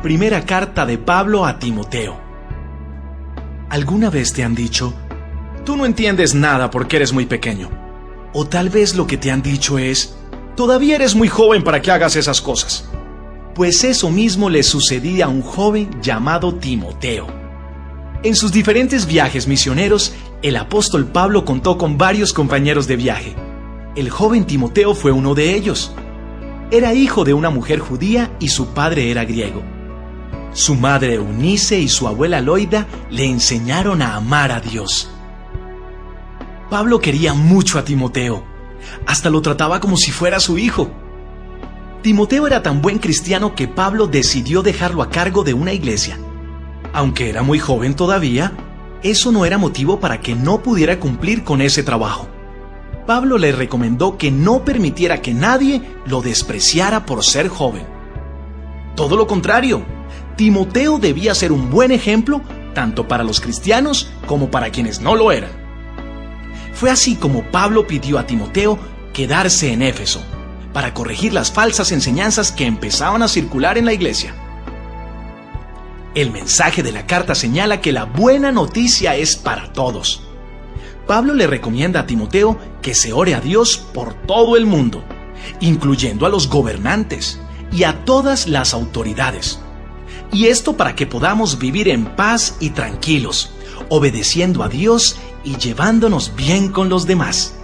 Primera carta de Pablo a Timoteo. ¿Alguna vez te han dicho, tú no entiendes nada porque eres muy pequeño? O tal vez lo que te han dicho es, todavía eres muy joven para que hagas esas cosas. Pues eso mismo le sucedía a un joven llamado Timoteo. En sus diferentes viajes misioneros, el apóstol Pablo contó con varios compañeros de viaje. El joven Timoteo fue uno de ellos. Era hijo de una mujer judía y su padre era griego. Su madre Eunice y su abuela Loida le enseñaron a amar a Dios. Pablo quería mucho a Timoteo, hasta lo trataba como si fuera su hijo. Timoteo era tan buen cristiano que Pablo decidió dejarlo a cargo de una iglesia. Aunque era muy joven todavía, eso no era motivo para que no pudiera cumplir con ese trabajo. Pablo le recomendó que no permitiera que nadie lo despreciara por ser joven. Todo lo contrario, Timoteo debía ser un buen ejemplo tanto para los cristianos como para quienes no lo eran. Fue así como Pablo pidió a Timoteo quedarse en Éfeso para corregir las falsas enseñanzas que empezaban a circular en la iglesia. El mensaje de la carta señala que la buena noticia es para todos. Pablo le recomienda a Timoteo que se ore a Dios por todo el mundo, incluyendo a los gobernantes y a todas las autoridades. Y esto para que podamos vivir en paz y tranquilos, obedeciendo a Dios y llevándonos bien con los demás.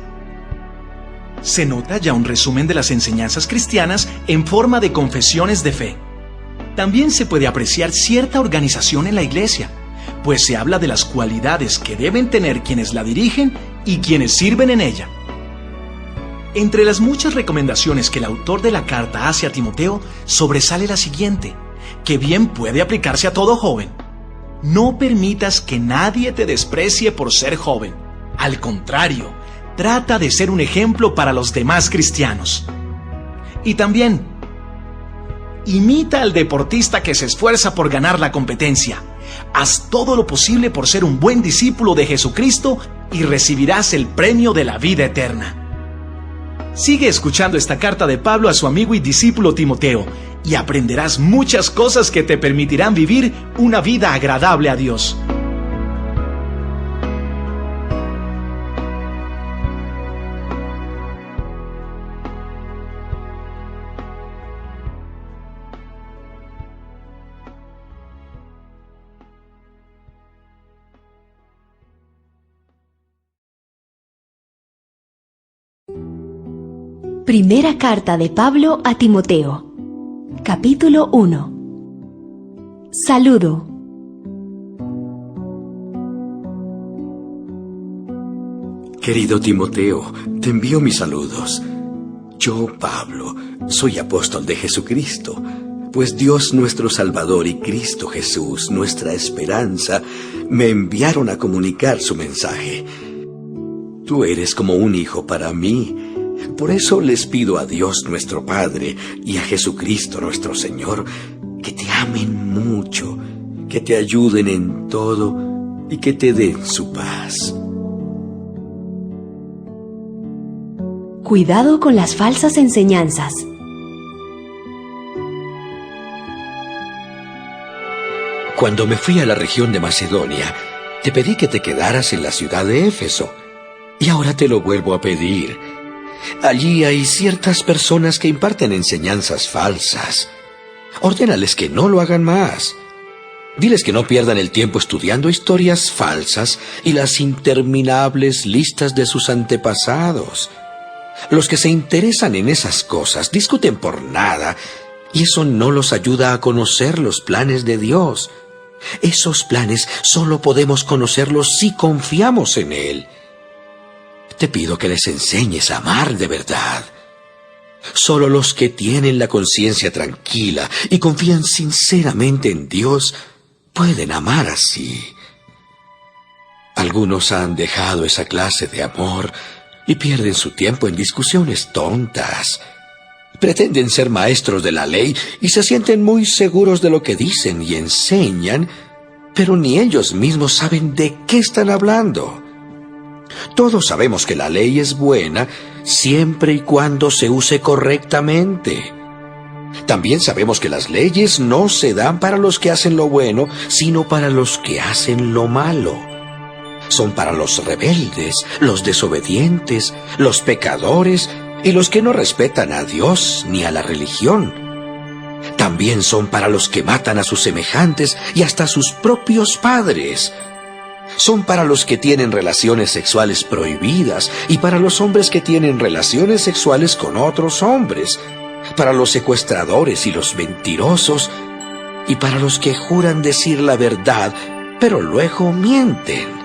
Se nota ya un resumen de las enseñanzas cristianas en forma de confesiones de fe. También se puede apreciar cierta organización en la iglesia, pues se habla de las cualidades que deben tener quienes la dirigen y quienes sirven en ella. Entre las muchas recomendaciones que el autor de la carta hace a Timoteo, sobresale la siguiente, que bien puede aplicarse a todo joven. No permitas que nadie te desprecie por ser joven. Al contrario, trata de ser un ejemplo para los demás cristianos. Y también, imita al deportista que se esfuerza por ganar la competencia. Haz todo lo posible por ser un buen discípulo de Jesucristo y recibirás el premio de la vida eterna. Sigue escuchando esta carta de Pablo a su amigo y discípulo Timoteo y aprenderás muchas cosas que te permitirán vivir una vida agradable a Dios. Primera carta de Pablo a Timoteo, capítulo 1. Saludo. Querido Timoteo, te envío mis saludos. Yo, Pablo, soy apóstol de Jesucristo, pues Dios nuestro Salvador y Cristo Jesús, nuestra esperanza, me enviaron a comunicar su mensaje. Tú eres como un hijo para mí. Por eso les pido a Dios nuestro Padre y a Jesucristo nuestro Señor que te amen mucho, que te ayuden en todo y que te den su paz. Cuidado con las falsas enseñanzas. Cuando me fui a la región de Macedonia, te pedí que te quedaras en la ciudad de Éfeso, y ahora te lo vuelvo a pedir. Allí hay ciertas personas que imparten enseñanzas falsas. Ordénales que no lo hagan más. Diles que no pierdan el tiempo estudiando historias falsas y las interminables listas de sus antepasados. Los que se interesan en esas cosas discuten por nada, y eso no los ayuda a conocer los planes de Dios. Esos planes solo podemos conocerlos si confiamos en Él. Te pido que les enseñes a amar de verdad. Solo los que tienen la conciencia tranquila y confían sinceramente en Dios pueden amar así. Algunos han dejado esa clase de amor y pierden su tiempo en discusiones tontas. Pretenden ser maestros de la ley y se sienten muy seguros de lo que dicen y enseñan, pero ni ellos mismos saben de qué están hablando. Todos sabemos que la ley es buena siempre y cuando se use correctamente. También sabemos que las leyes no se dan para los que hacen lo bueno, sino para los que hacen lo malo. Son para los rebeldes, los desobedientes, los pecadores y los que no respetan a Dios ni a la religión. También son para los que matan a sus semejantes y hasta a sus propios padres. Son para los que tienen relaciones sexuales prohibidas y para los hombres que tienen relaciones sexuales con otros hombres, para los secuestradores y los mentirosos, y para los que juran decir la verdad, pero luego mienten.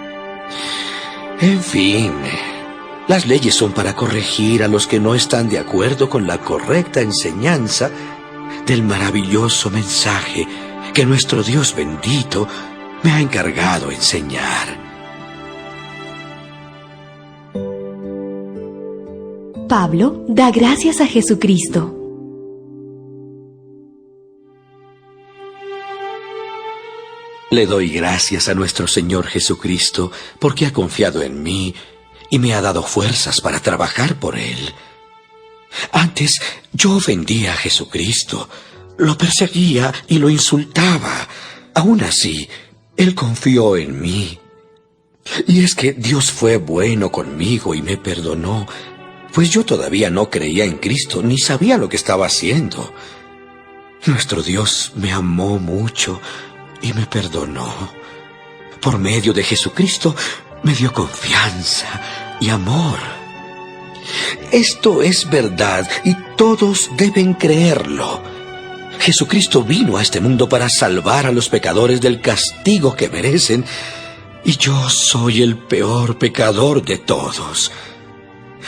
En fin, las leyes son para corregir a los que no están de acuerdo con la correcta enseñanza del maravilloso mensaje que nuestro Dios bendito me ha encargado enseñar. Pablo da gracias a Jesucristo. Le doy gracias a nuestro Señor Jesucristo porque ha confiado en mí y me ha dado fuerzas para trabajar por Él. Antes yo ofendía a Jesucristo, lo perseguía y lo insultaba. Aún así, Él confió en mí. Y es que Dios fue bueno conmigo y me perdonó, pues yo todavía no creía en Cristo ni sabía lo que estaba haciendo. Nuestro Dios me amó mucho y me perdonó. Por medio de Jesucristo me dio confianza y amor. Esto es verdad y todos deben creerlo. Jesucristo vino a este mundo para salvar a los pecadores del castigo que merecen, y yo soy el peor pecador de todos.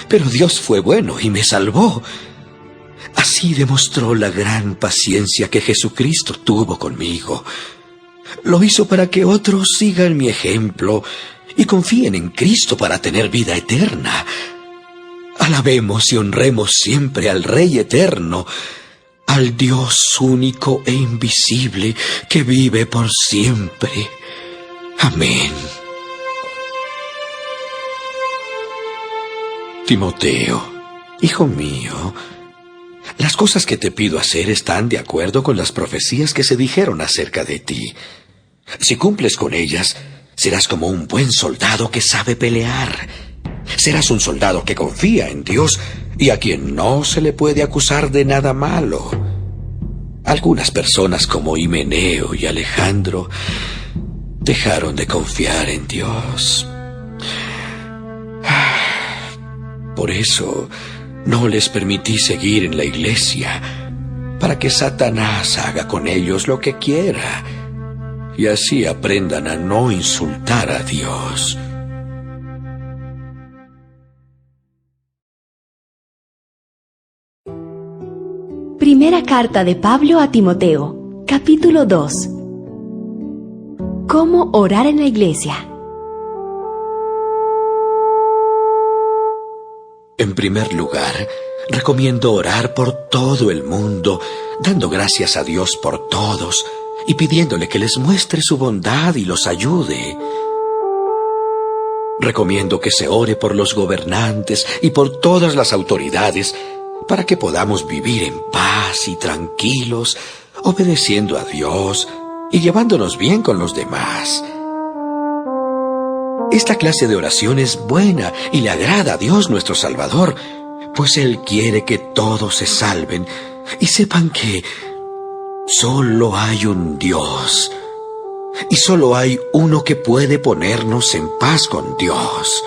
Pero Dios fue bueno y me salvó. Así demostró la gran paciencia que Jesucristo tuvo conmigo. Lo hizo para que otros sigan mi ejemplo y confíen en Cristo para tener vida eterna. Alabemos y honremos siempre al Rey eterno, al Dios único e invisible que vive por siempre. Amén. Timoteo, hijo mío, las cosas que te pido hacer están de acuerdo con las profecías que se dijeron acerca de ti. Si cumples con ellas, serás como un buen soldado que sabe pelear. Serás un soldado que confía en Dios y a quien no se le puede acusar de nada malo. Algunas personas como Himeneo y Alejandro dejaron de confiar en Dios. Por eso no les permití seguir en la iglesia, para que Satanás haga con ellos lo que quiera, y así aprendan a no insultar a Dios. Primera carta de Pablo a Timoteo, capítulo 2. ¿Cómo orar en la iglesia? En primer lugar, recomiendo orar por todo el mundo, dando gracias a Dios por todos y pidiéndole que les muestre su bondad y los ayude. Recomiendo que se ore por los gobernantes y por todas las autoridades para que podamos vivir en paz y tranquilos, obedeciendo a Dios y llevándonos bien con los demás. Esta clase de oración es buena y le agrada a Dios nuestro Salvador, pues Él quiere que todos se salven y sepan que solo hay un Dios y solo hay uno que puede ponernos en paz con Dios: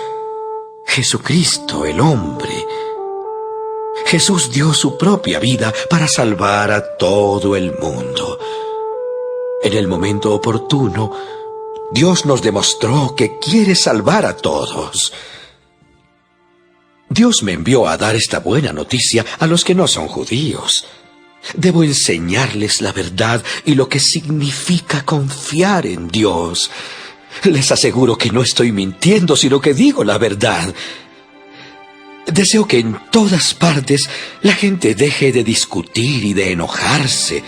Jesucristo, el hombre. Jesús dio su propia vida para salvar a todo el mundo. En el momento oportuno, Dios nos demostró que quiere salvar a todos. Dios me envió a dar esta buena noticia a los que no son judíos. Debo enseñarles la verdad y lo que significa confiar en Dios. Les aseguro que no estoy mintiendo, sino que digo la verdad. Deseo que en todas partes la gente deje de discutir y de enojarse,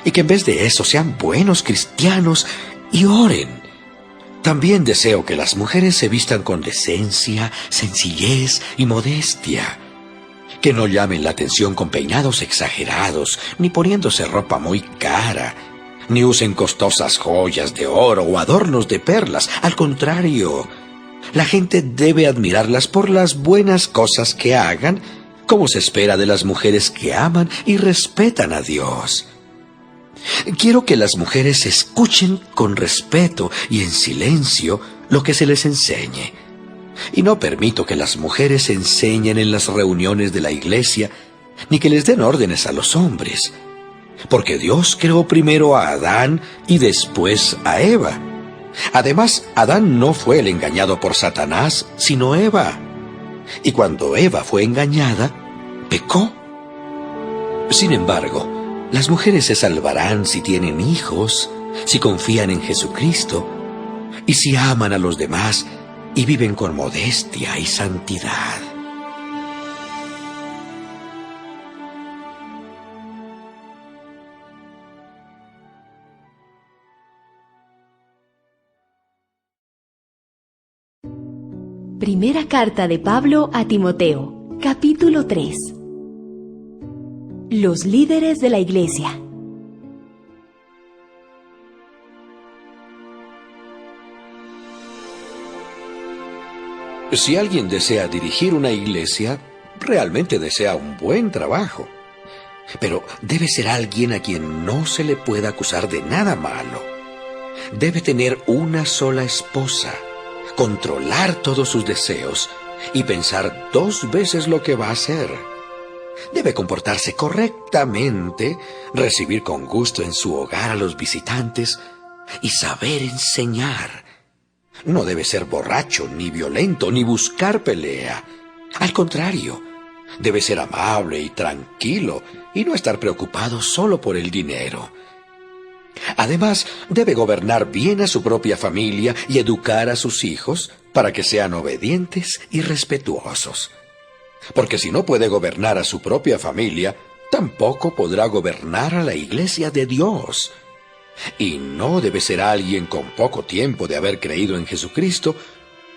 y que en vez de eso sean buenos cristianos y oren. También deseo que las mujeres se vistan con decencia, sencillez y modestia, Que no llamen la atención con peinados exagerados, ni poniéndose ropa muy cara, ni usen costosas joyas de oro o adornos de perlas. Al contrario, la gente debe admirarlas por las buenas cosas que hagan, como se espera de las mujeres que aman y respetan a Dios. Quiero que las mujeres escuchen con respeto y en silencio lo que se les enseñe. Y no permito que las mujeres enseñen en las reuniones de la iglesia, ni que les den órdenes a los hombres. Porque Dios creó primero a Adán y después a Eva. Además, Adán no fue el engañado por Satanás, sino Eva. Y cuando Eva fue engañada, pecó. Sin embargo, las mujeres se salvarán si tienen hijos, si confían en Jesucristo, y si aman a los demás y viven con modestia y santidad. Primera carta de Pablo a Timoteo, capítulo 3. Los líderes de la iglesia. Si alguien desea dirigir una iglesia, realmente desea un buen trabajo. Pero debe ser alguien a quien no se le pueda acusar de nada malo. Debe tener una sola esposa, controlar todos sus deseos y pensar 2 veces lo que va a hacer. Debe comportarse correctamente, recibir con gusto en su hogar a los visitantes y saber enseñar. No debe ser borracho, ni violento, ni buscar pelea. Al contrario, debe ser amable y tranquilo y no estar preocupado solo por el dinero. Además, debe gobernar bien a su propia familia y educar a sus hijos para que sean obedientes y respetuosos. Porque si no puede gobernar a su propia familia, tampoco podrá gobernar a la iglesia de Dios. Y no debe ser alguien con poco tiempo de haber creído en Jesucristo,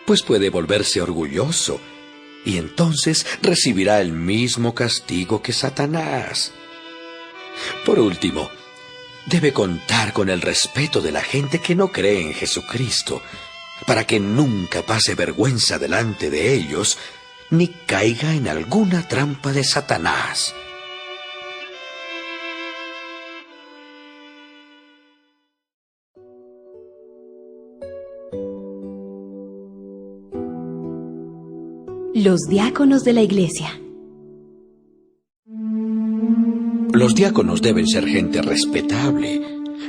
pues puede volverse orgulloso, y entonces recibirá el mismo castigo que Satanás. Por último, debe contar con el respeto de la gente que no cree en Jesucristo, para que nunca pase vergüenza delante de ellos, ni caiga en alguna trampa de Satanás. Los diáconos de la iglesia. Los diáconos deben ser gente respetable.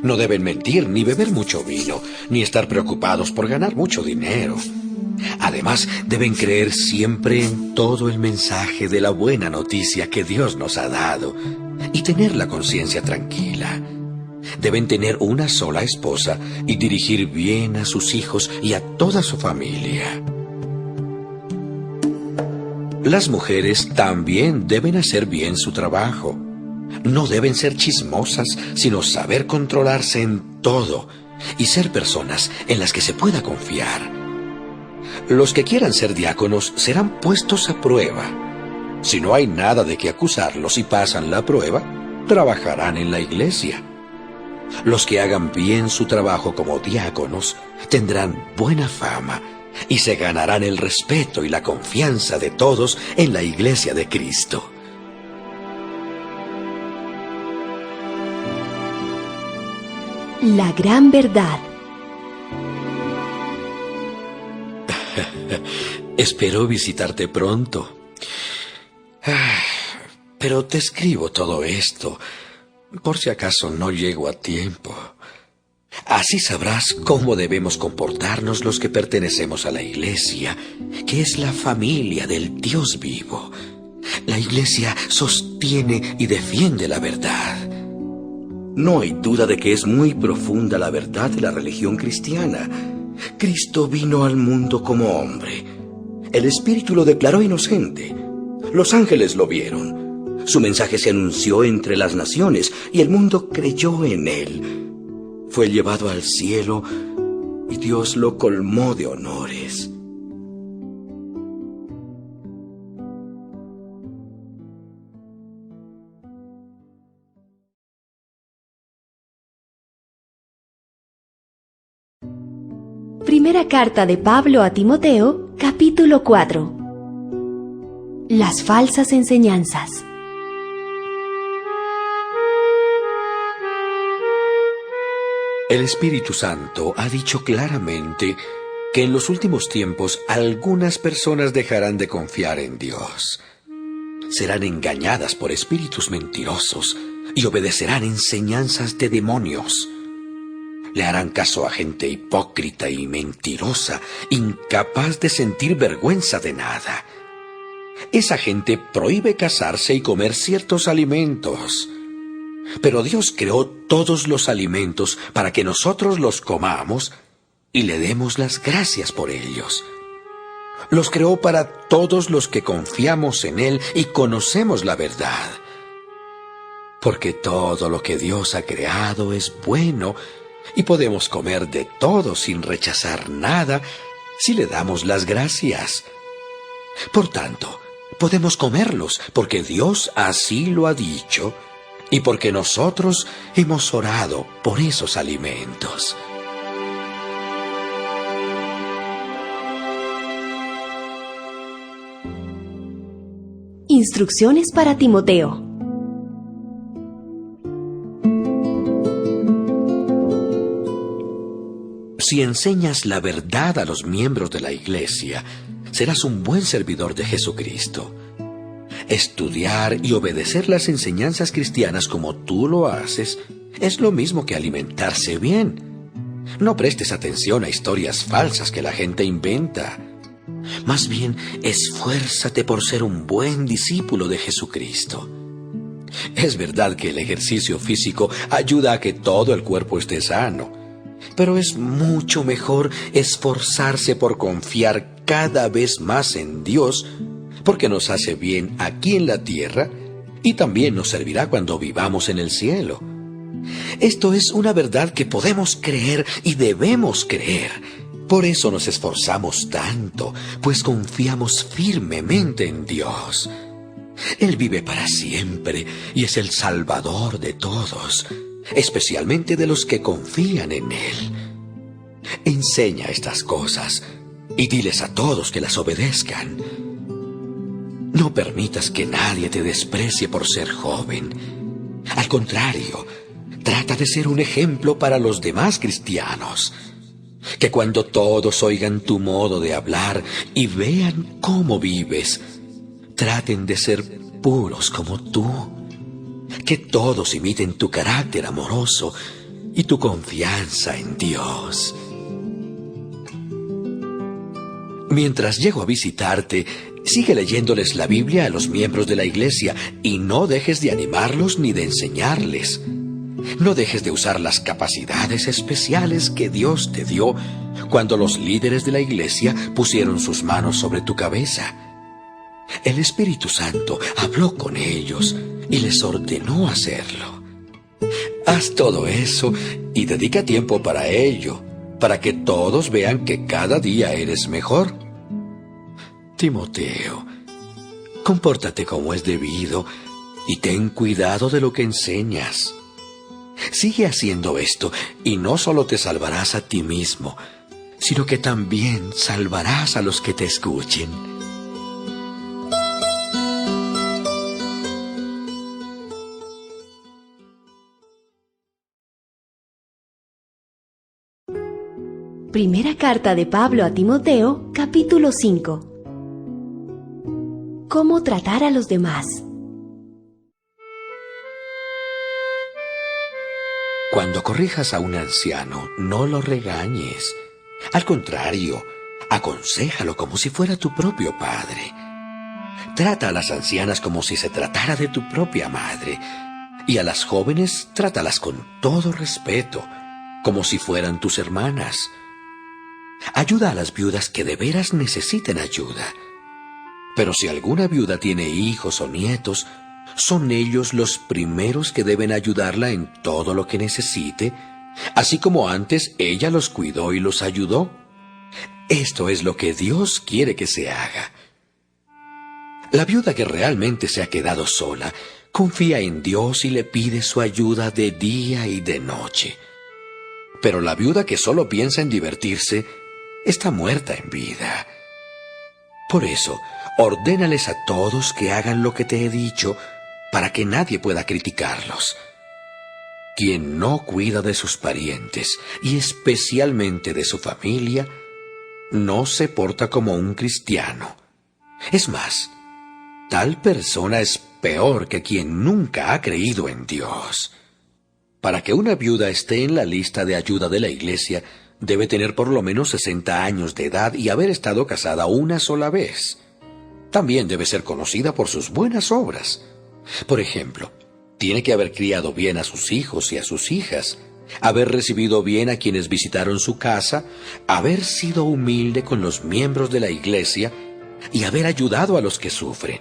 No deben mentir, ni beber mucho vino, ni estar preocupados por ganar mucho dinero. Además, deben creer siempre en todo el mensaje de la buena noticia que Dios nos ha dado y tener la conciencia tranquila. Deben tener una sola esposa y dirigir bien a sus hijos y a toda su familia. Las mujeres también deben hacer bien su trabajo. No deben ser chismosas, sino saber controlarse en todo y ser personas en las que se pueda confiar. Los que quieran ser diáconos serán puestos a prueba. Si no hay nada de qué acusarlos y pasan la prueba, trabajarán en la iglesia. Los que hagan bien su trabajo como diáconos tendrán buena fama y se ganarán el respeto y la confianza de todos en la iglesia de Cristo. La gran verdad. Espero visitarte pronto. Pero te escribo todo esto, por si acaso no llego a tiempo. Así sabrás cómo debemos comportarnos los que pertenecemos a la iglesia, que es la familia del Dios vivo. La iglesia sostiene y defiende la verdad. No hay duda de que es muy profunda la verdad de la religión cristiana. Cristo vino al mundo como hombre. El Espíritu lo declaró inocente. Los ángeles lo vieron. Su mensaje se anunció entre las naciones y el mundo creyó en él. Fue llevado al cielo y Dios lo colmó de honores. Primera carta de Pablo a Timoteo, capítulo 4. Las falsas enseñanzas. El Espíritu Santo ha dicho claramente que en los últimos tiempos algunas personas dejarán de confiar en Dios. Serán engañadas por espíritus mentirosos y obedecerán enseñanzas de demonios. Le harán caso a gente hipócrita y mentirosa, incapaz de sentir vergüenza de nada. Esa gente prohíbe casarse y comer ciertos alimentos. Pero Dios creó todos los alimentos para que nosotros los comamos y le demos las gracias por ellos. Los creó para todos los que confiamos en Él y conocemos la verdad. Porque todo lo que Dios ha creado es bueno y podemos comer de todo sin rechazar nada si le damos las gracias. Por tanto, podemos comerlos porque Dios así lo ha dicho y porque nosotros hemos orado por esos alimentos. Instrucciones para Timoteo. Si enseñas la verdad a los miembros de la iglesia, serás un buen servidor de Jesucristo. Estudiar y obedecer las enseñanzas cristianas como tú lo haces es lo mismo que alimentarse bien. No prestes atención a historias falsas que la gente inventa. Más bien, esfuérzate por ser un buen discípulo de Jesucristo. Es verdad que el ejercicio físico ayuda a que todo el cuerpo esté sano, pero es mucho mejor esforzarse por confiar cada vez más en Dios, porque nos hace bien aquí en la tierra y también nos servirá cuando vivamos en el cielo. Esto es una verdad que podemos creer y debemos creer. Por eso nos esforzamos tanto, pues confiamos firmemente en Dios. Él vive para siempre y es el Salvador de todos, especialmente de los que confían en Él. Enseña estas cosas y diles a todos que las obedezcan. No permitas que nadie te desprecie por ser joven. Al contrario, trata de ser un ejemplo para los demás cristianos. Que cuando todos oigan tu modo de hablar y vean cómo vives, traten de ser puros como tú. Que todos imiten tu carácter amoroso y tu confianza en Dios. Mientras llego a visitarte, sigue leyéndoles la Biblia a los miembros de la iglesia y no dejes de animarlos ni de enseñarles. No dejes de usar las capacidades especiales que Dios te dio cuando los líderes de la iglesia pusieron sus manos sobre tu cabeza. El Espíritu Santo habló con ellos y les ordenó hacerlo. Haz todo eso y dedica tiempo para ello, para que todos vean que cada día eres mejor. Timoteo, compórtate como es debido y ten cuidado de lo que enseñas. Sigue haciendo esto y no solo te salvarás a ti mismo, sino que también salvarás a los que te escuchen. Primera carta de Pablo a Timoteo, capítulo 5. ¿Cómo tratar a los demás? Cuando corrijas a un anciano, no lo regañes. Al contrario, aconséjalo como si fuera tu propio padre. Trata a las ancianas como si se tratara de tu propia madre, y a las jóvenes trátalas con todo respeto, como si fueran tus hermanas. Ayuda a las viudas que de veras necesiten ayuda. Pero si alguna viuda tiene hijos o nietos, son ellos los primeros que deben ayudarla en todo lo que necesite, así como antes ella los cuidó y los ayudó. Esto es lo que Dios quiere que se haga. La viuda que realmente se ha quedado sola, confía en Dios y le pide su ayuda de día y de noche. Pero la viuda que solo piensa en divertirse, está muerta en vida. Por eso, ordénales a todos que hagan lo que te he dicho, para que nadie pueda criticarlos. Quien no cuida de sus parientes, y especialmente de su familia, no se porta como un cristiano. Es más, tal persona es peor que quien nunca ha creído en Dios. Para que una viuda esté en la lista de ayuda de la iglesia, debe tener por lo menos 60 años de edad y haber estado casada una sola vez. También debe ser conocida por sus buenas obras. Por ejemplo, tiene que haber criado bien a sus hijos y a sus hijas, haber recibido bien a quienes visitaron su casa, haber sido humilde con los miembros de la iglesia y haber ayudado a los que sufren.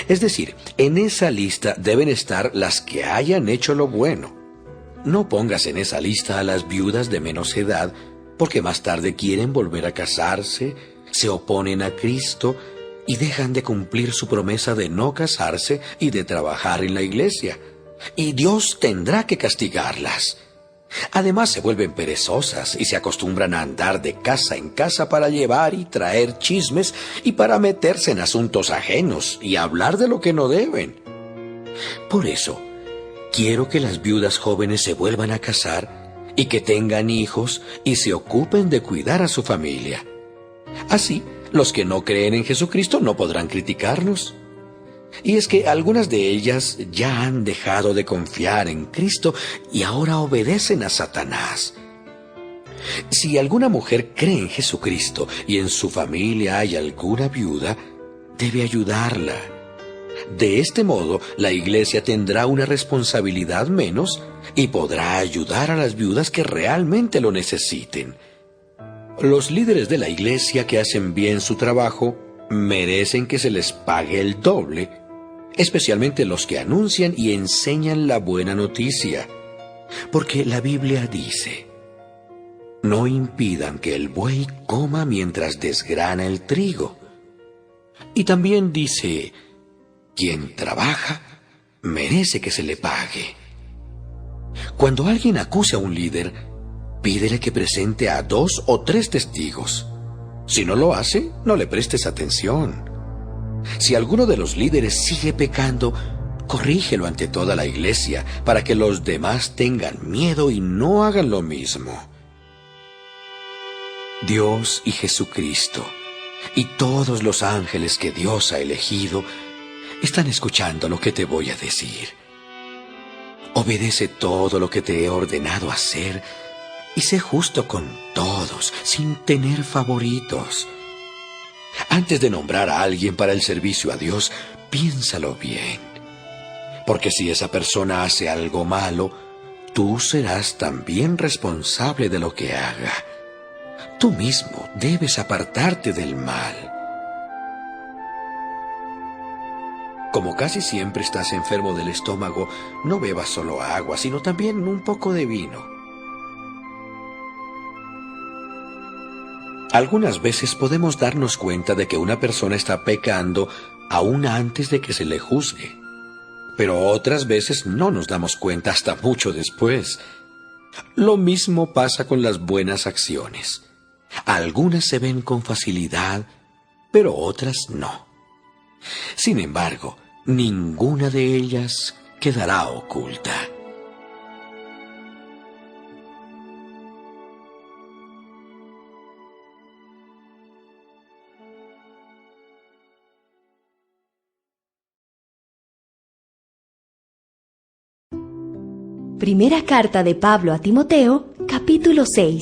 Es decir, en esa lista deben estar las que hayan hecho lo bueno. No pongas en esa lista a las viudas de menos edad, porque más tarde quieren volver a casarse, se oponen a Cristo y dejan de cumplir su promesa de no casarse y de trabajar en la iglesia. Y Dios tendrá que castigarlas. Además, se vuelven perezosas y se acostumbran a andar de casa en casa para llevar y traer chismes y para meterse en asuntos ajenos y hablar de lo que no deben. Por eso, quiero que las viudas jóvenes se vuelvan a casar y que tengan hijos y se ocupen de cuidar a su familia. Así, los que no creen en Jesucristo no podrán criticarnos. Y es que algunas de ellas ya han dejado de confiar en Cristo y ahora obedecen a Satanás. Si alguna mujer cree en Jesucristo y en su familia hay alguna viuda, debe ayudarla. De este modo, la iglesia tendrá una responsabilidad menos y podrá ayudar a las viudas que realmente lo necesiten. Los líderes de la iglesia que hacen bien su trabajo merecen que se les pague el doble, especialmente los que anuncian y enseñan la buena noticia, porque la Biblia dice: no impidan que el buey coma mientras desgrana el trigo. Y también dice: quien trabaja merece que se le pague. Cuando alguien acuse a un líder, pídele que presente a 2 o 3 testigos. Si no lo hace, no le prestes atención. Si alguno de los líderes sigue pecando, corrígelo ante toda la iglesia para que los demás tengan miedo y no hagan lo mismo. Dios y Jesucristo y todos los ángeles que Dios ha elegido están escuchando lo que te voy a decir. Obedece todo lo que te he ordenado hacer y sé justo con todos, sin tener favoritos. Antes de nombrar a alguien para el servicio a Dios, piénsalo bien. Porque si esa persona hace algo malo, tú serás también responsable de lo que haga. Tú mismo debes apartarte del mal. Como casi siempre estás enfermo del estómago, no bebas solo agua, sino también un poco de vino. Algunas veces podemos darnos cuenta de que una persona está pecando aún antes de que se le juzgue, pero otras veces no nos damos cuenta hasta mucho después. Lo mismo pasa con las buenas acciones. Algunas se ven con facilidad, pero otras no. Sin embargo, ninguna de ellas quedará oculta. Primera carta de Pablo a Timoteo, capítulo 6.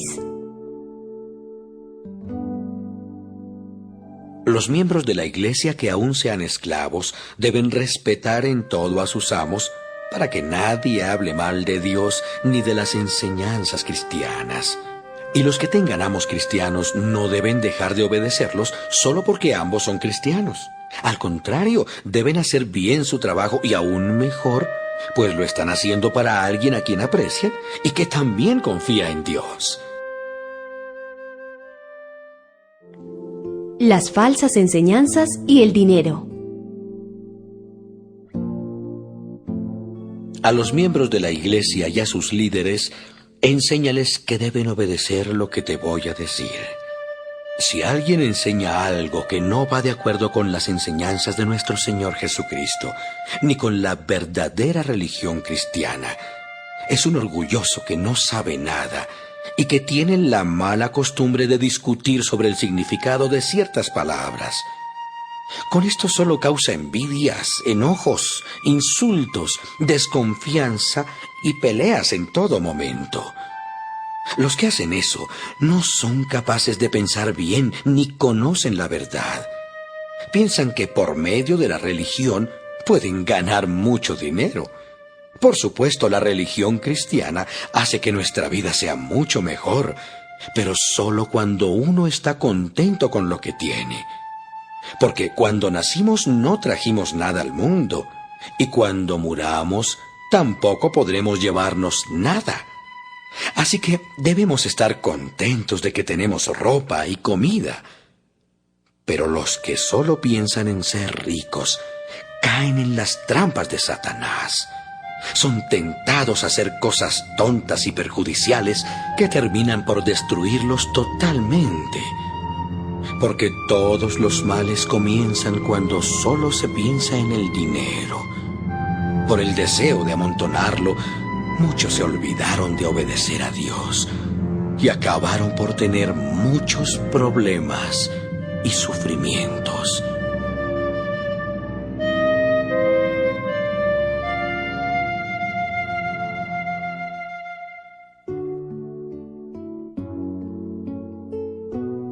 Los miembros de la iglesia que aún sean esclavos deben respetar en todo a sus amos para que nadie hable mal de Dios ni de las enseñanzas cristianas. Y los que tengan amos cristianos no deben dejar de obedecerlos solo porque ambos son cristianos. Al contrario, deben hacer bien su trabajo y aún mejor, pues lo están haciendo para alguien a quien aprecian y que también confía en Dios. Las falsas enseñanzas y el dinero. A los miembros de la iglesia y a sus líderes, enséñales que deben obedecer lo que te voy a decir. Si alguien enseña algo que no va de acuerdo con las enseñanzas de nuestro Señor Jesucristo, ni con la verdadera religión cristiana, es un orgulloso que no sabe nada y que tiene la mala costumbre de discutir sobre el significado de ciertas palabras. Con esto solo causa envidias, enojos, insultos, desconfianza y peleas en todo momento. Los que hacen eso no son capaces de pensar bien ni conocen la verdad. Piensan que por medio de la religión pueden ganar mucho dinero. Por supuesto, la religión cristiana hace que nuestra vida sea mucho mejor, pero solo cuando uno está contento con lo que tiene. Porque cuando nacimos no trajimos nada al mundo, y cuando muramos tampoco podremos llevarnos nada. Así que debemos estar contentos de que tenemos ropa y comida. Pero los que solo piensan en ser ricos caen en las trampas de Satanás. Son tentados a hacer cosas tontas y perjudiciales que terminan por destruirlos totalmente. Porque todos los males comienzan cuando solo se piensa en el dinero. Por el deseo de amontonarlo, muchos se olvidaron de obedecer a Dios y acabaron por tener muchos problemas y sufrimientos.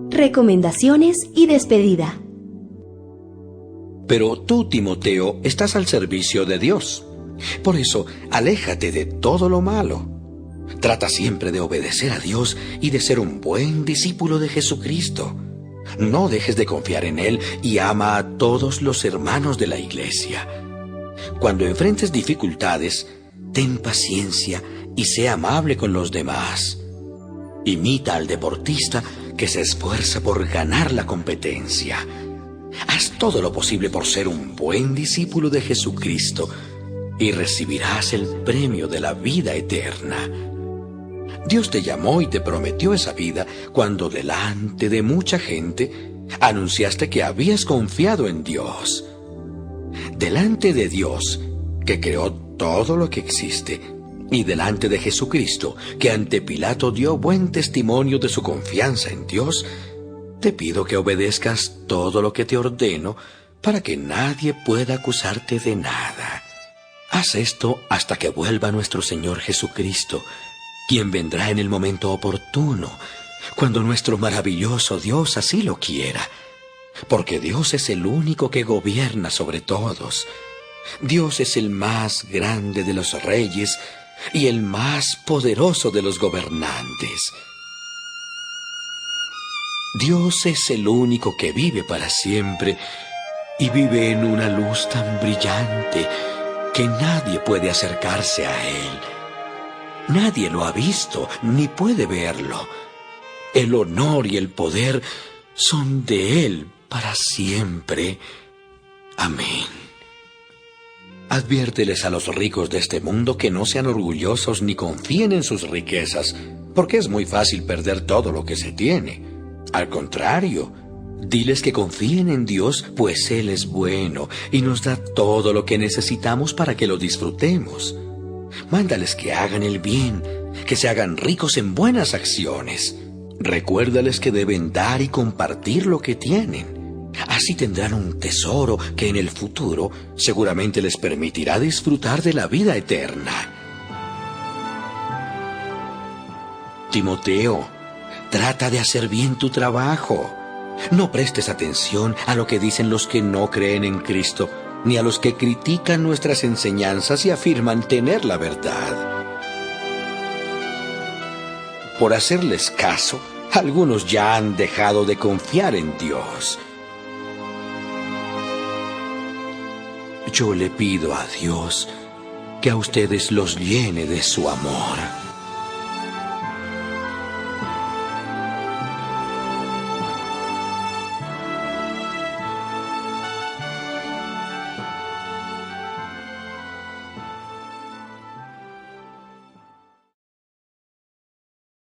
Recomendaciones y despedida. Pero tú, Timoteo, estás al servicio de Dios. Por eso, aléjate de todo lo malo. Trata siempre de obedecer a Dios y de ser un buen discípulo de Jesucristo. No dejes de confiar en Él y ama a todos los hermanos de la iglesia. Cuando enfrentes dificultades, ten paciencia y sé amable con los demás. Imita al deportista que se esfuerza por ganar la competencia. Haz todo lo posible por ser un buen discípulo de Jesucristo y recibirás el premio de la vida eterna. Dios te llamó y te prometió esa vida cuando delante de mucha gente anunciaste que habías confiado en Dios. Delante de Dios, que creó todo lo que existe, y delante de Jesucristo, que ante Pilato dio buen testimonio de su confianza en Dios, te pido que obedezcas todo lo que te ordeno para que nadie pueda acusarte de nada. Haz esto hasta que vuelva nuestro Señor Jesucristo, quien vendrá en el momento oportuno, cuando nuestro maravilloso Dios así lo quiera, porque Dios es el único que gobierna sobre todos. Dios es el más grande de los reyes y el más poderoso de los gobernantes. Dios es el único que vive para siempre y vive en una luz tan brillante que nadie puede acercarse a Él. Nadie lo ha visto ni puede verlo. El honor y el poder son de Él para siempre. Amén. Adviérteles a los ricos de este mundo que no sean orgullosos ni confíen en sus riquezas, porque es muy fácil perder todo lo que se tiene. Al contrario, diles que confíen en Dios, pues Él es bueno y nos da todo lo que necesitamos para que lo disfrutemos. Mándales que hagan el bien, que se hagan ricos en buenas acciones. Recuérdales que deben dar y compartir lo que tienen. Así tendrán un tesoro que en el futuro seguramente les permitirá disfrutar de la vida eterna. Timoteo, trata de hacer bien tu trabajo. No prestes atención a lo que dicen los que no creen en Cristo, ni a los que critican nuestras enseñanzas y afirman tener la verdad. Por hacerles caso, algunos ya han dejado de confiar en Dios. Yo le pido a Dios que a ustedes los llene de su amor.